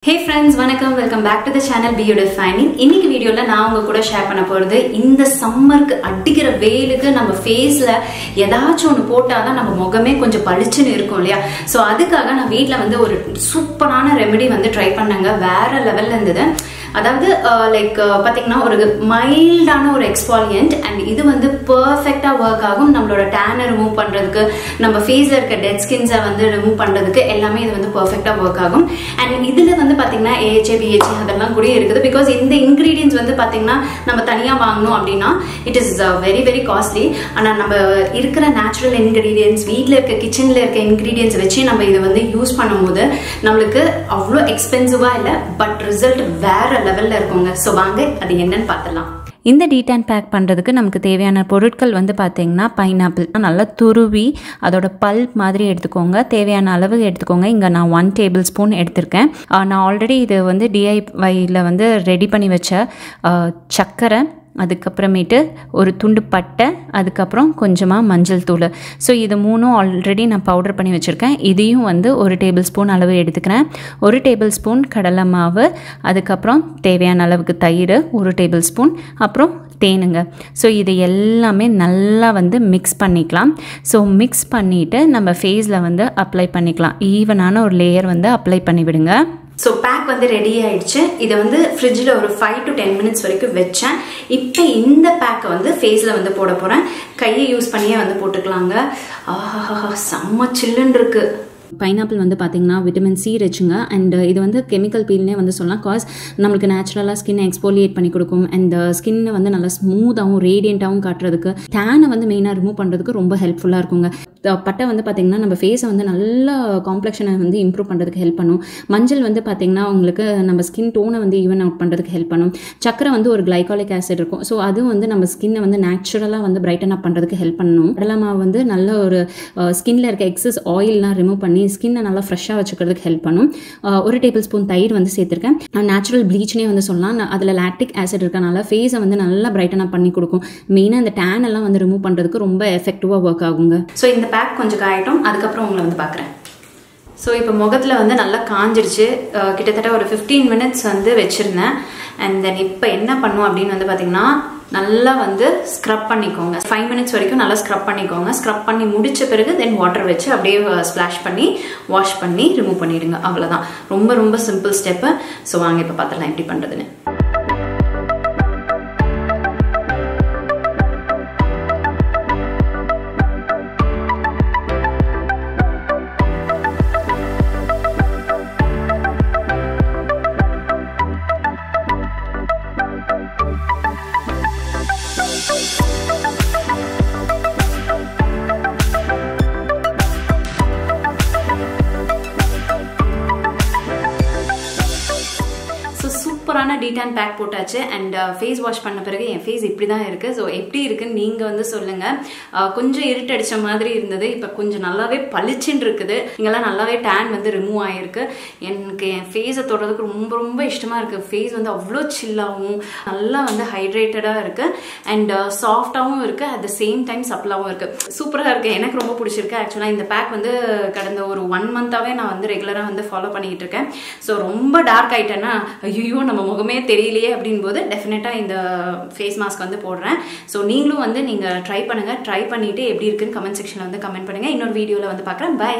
Hey friends, vanakkam, welcome back to the channel Beautifying. இன்னைக்கு வீடியோல நான் உங்க கூட ஷேர் பண்ண போறது இந்த சம்மருக்கு அடிக்கிற வெயிலுக்கு நம்ம ஃபேஸ்ல ஏதாச்சும் ஒன்னு போட்டாதான் நம்ம முகமே கொஞ்சம் பளிச்சுன்னு இருக்கும் இல்லையா? சோ அதுக்காக நான் வீட்ல வந்து ஒரு சூப்பரான ரெமெடி வந்து ட்ரை பண்ணாங்க. வேற லெவல்ல இருந்தது. அதாவது லைக் பாத்தீங்கன்னா ஒரு மைல்டான ஒரு எக்ஸ்பாலியன்ட் அண்ட் இது வந்து பெர்ஃபெக்ட்டா ஒர்க் ஆகும். நம்மளோட டேனை ரிமூவ் பண்றதுக்கு, நம்ம ஃபேஸ்ல இருக்க டெட் ஸ்கின்ஸை வந்து ரிமூவ் பண்றதுக்கு எல்லாமே இது வந்து பெர்ஃபெக்ட்டா ஒர்க் ஆகும். அண்ட் இதுல வந்து பாத்தீங்கன்னா AHA BHA அதெல்லாம் கூட இருக்குது. பிகாஸ் இந்த இன்கிரீடியன்ஸ் வந்து பாத்தீங்கன்னா நம்ம தனியா வாங்கணும் அப்படின்னா it is very very costly. ஆனா நம்ம இருக்கிற நேச்சுரல் இன்கிரீடியன்ஸ், வீட்ல இருக்க கிச்சன்ல இருக்க இன்கிரீடியன்ஸ் வச்சு நம்ம இதை வந்து யூஸ் பண்ணும்போது நம்மளுக்கு அவ்வளோ எக்ஸ்பென்சிவா இல்லை, பட் ரிசல்ட் வேற லெவல்ல இருக்குங்க. சோ வாங்க அது என்னன்னு பார்த்தலாம். இந்த டீடான் பேக் பண்ணுறதுக்கு நமக்கு தேவையான பொருட்கள் வந்து பார்த்திங்கன்னா பைனாப்பிள் நல்லா துருவி அதோட பல்ப் மாதிரி எடுத்துக்கோங்க. தேவையான அளவு எடுத்துக்கோங்க. இங்கே நான் 1 டேபிள் ஸ்பூன் எடுத்திருக்கேன். நான் ஆல்ரெடி இது வந்து DIYல வந்து ரெடி பண்ணி வச்ச சர்க்கரை, அதுக்கப்புறமேட்டு ஒரு துண்டு பட்டை, அதுக்கப்புறம் கொஞ்சமாக மஞ்சள் தூள். ஸோ இது மூணும் ஆல்ரெடி நான் பவுடர் பண்ணி வச்சுருக்கேன். இதையும் வந்து 1 டேபிள் ஸ்பூன் அளவு எடுத்துக்கிறேன். 1 டேபிள் ஸ்பூன் கடலை மாவு, அதுக்கப்புறம் தேவையான அளவுக்கு தயிர் 1 டேபிள் ஸ்பூன், அப்புறம் தேனுங்க. ஸோ இது எல்லாமே நல்லா வந்து மிக்ஸ் பண்ணிக்கலாம். ஸோ மிக்ஸ் பண்ணிவிட்டு நம்ம ஃபேஸில் வந்து அப்ளை பண்ணிக்கலாம். ஈவனான ஒரு லேயர் வந்து அப்ளை பண்ணிவிடுங்க. ஸோ பேக் வந்து ரெடி ஆயிடுச்சு. இதை வந்து ஃப்ரிட்ஜில் ஒரு 5 to 10 minutes வரைக்கும் வச்சேன். இப்போ இந்த பேக்கை வந்து ஃபேஸில் வந்து போட போகிறேன். கையை யூஸ் பண்ணியே வந்து போட்டுக்கலாங்க. ஆஹா, செம்ம சில்லுன்னு இருக்கு. பைனாப்பிள் வந்து பார்த்திங்கன்னா விட்டமின் C ரிச்சுங்க. அண்ட் இது வந்து கெமிக்கல் பீல்னே வந்து சொல்லலாம். காஸ் நம்மளுக்கு நேச்சுரலாக ஸ்கின்னை எக்ஸ்போலியேட் பண்ணி கொடுக்கும். அண்ட் ஸ்கின்னை வந்து நல்லா ஸ்மூத்தாகவும் ரேடியண்ட்டாகவும் காட்டுறதுக்கு, டேனை வந்து மெயினாக ரிமூவ் பண்ணுறதுக்கு ரொம்ப ஹெல்ப்ஃபுல்லாக இருக்குங்க. பட்டை வந்து பார்த்திங்கன்னா நம்ம ஃபேஸை வந்து நல்ல காம்ப்ளெக்ஷனை வந்து இம்ப்ரூவ் பண்ணுறதுக்கு ஹெல்ப் பண்ணும். மஞ்சள் வந்து பார்த்திங்கன்னா உங்களுக்கு நம்ம ஸ்கின் டோனை வந்து ஈவன் அவுட் பண்ணுறதுக்கு ஹெல்ப் பண்ணும். சக்கரை வந்து ஒரு கிளைகாலிக் ஆசிட் இருக்கும். ஸோ அதுவும் வந்து நம்ம ஸ்கின்னை வந்து நேச்சுரலாக வந்து பிரைட்டன் அப் பண்ணுறதுக்கு ஹெல்ப் பண்ணணும். கடலை மாவு வந்து நல்ல ஒரு ஸ்கின்ல இருக்க எக்ஸஸ் ஆயில்லாம் ரிமூவ் பண்ணி ஸ்கின்னை நல்லா ஃப்ரெஷ்ஷாக வச்சுக்கிறதுக்கு ஹெல்ப் பண்ணும். 1 டேபிள் ஸ்பூன் தயிர் வந்து சேர்த்துருக்கேன். நேச்சுரல் ப்ளீச்னே வந்து சொல்லலாம். அதில் லாக்டிக் ஆசிட் இருக்கனால ஃபேஸை வந்து நல்லா பிரைட்டன் அப் பண்ணி கொடுக்கும். மெயினாக இந்த டேன் எல்லாம் வந்து ரிமூவ் பண்ணுறதுக்கு ரொம்ப எஃபெக்டிவாக ஒர்க் ஆகுங்க. ஸோ இந்த பேக் கொஞ்சம் காயட்டும், அதுக்கப்புறம் உங்களை வந்து பார்க்குறேன். ஸோ இப்போ முகத்தில் வந்து நல்லா காஞ்சிடுச்சு. கிட்டத்தட்ட ஒரு 15 minutes வந்து வச்சுருந்தேன். அண்ட் தென் இப்போ என்ன பண்ணும் அப்படின்னு வந்து பார்த்தீங்கன்னா நல்லா வந்து ஸ்க்ரப் பண்ணிக்கோங்க. 5 minutes வரைக்கும் நல்லா ஸ்க்ரப் பண்ணிக்கோங்க. ஸ்க்ரப் பண்ணி முடிச்ச பிறகு தென் வாட்டர் வச்சு அப்படியே ஸ்ப்ளாஷ் பண்ணி வாஷ் பண்ணி ரிமூவ் பண்ணிடுங்க. அவ்வளோதான். ரொம்ப ரொம்ப சிம்பிள் ஸ்டெப்பு. ஸோ வாங்க இப்போ பார்த்துலாம் எப்படி பண்ணுறதுன்னு. சூப்பரான டீடான் பேக் போட்டாச்சு. அண்ட் ஃபேஸ் வாஷ் பண்ண பிறகு என் ஃபேஸ் இப்படி தான் இருக்கு. ஸோ எப்படி இருக்குன்னு நீங்க வந்து சொல்லுங்க. கொஞ்சம் இருட்டடிச்ச மாதிரி இருந்தது, இப்போ கொஞ்சம் நல்லாவே பளிச்சுன்னு இருக்குது. இங்கெல்லாம் நல்லாவே டேன் வந்து ரிமூவ் ஆயிருக்கு. எனக்கு என் ஃபேஸை தொடுறதுக்கு ரொம்ப ரொம்ப இஷ்டமா இருக்கு. ஃபேஸ் வந்து அவ்வளோ சில்லாகவும் நல்லா வந்து ஹைட்ரேட்டடா இருக்கு. அண்ட் சாஃப்டாகவும் இருக்கு. அட் த சேம் டைம் சப்பலாகவும் இருக்கு. சூப்பராக இருக்கு. எனக்கு ரொம்ப பிடிச்சிருக்கு. ஆக்சுவலாக இந்த பேக் வந்து கடந்த ஒரு 1 month-ஆவே நான் வந்து ரெகுலராக வந்து ஃபாலோ பண்ணிக்கிட்டு இருக்கேன். ஸோ ரொம்ப டார்க் ஆயிட்டேன்னா ஐயோ நம்ம முகமே தெரியலையே அப்படின் போது டெஃபினட்டா இந்த ஃபேஸ் மாஸ்க் வந்து போடுறேன். ஸோ நீங்களும் வந்து நீங்க ட்ரை பண்ணுங்க. ட்ரை பண்ணிட்டு எப்படி இருக்குன்னு கமெண்ட் செக்ஷன்ல வந்து கமெண்ட் பண்ணுங்க. இன்னொரு வீடியோல வந்து பார்க்குறேன். பை.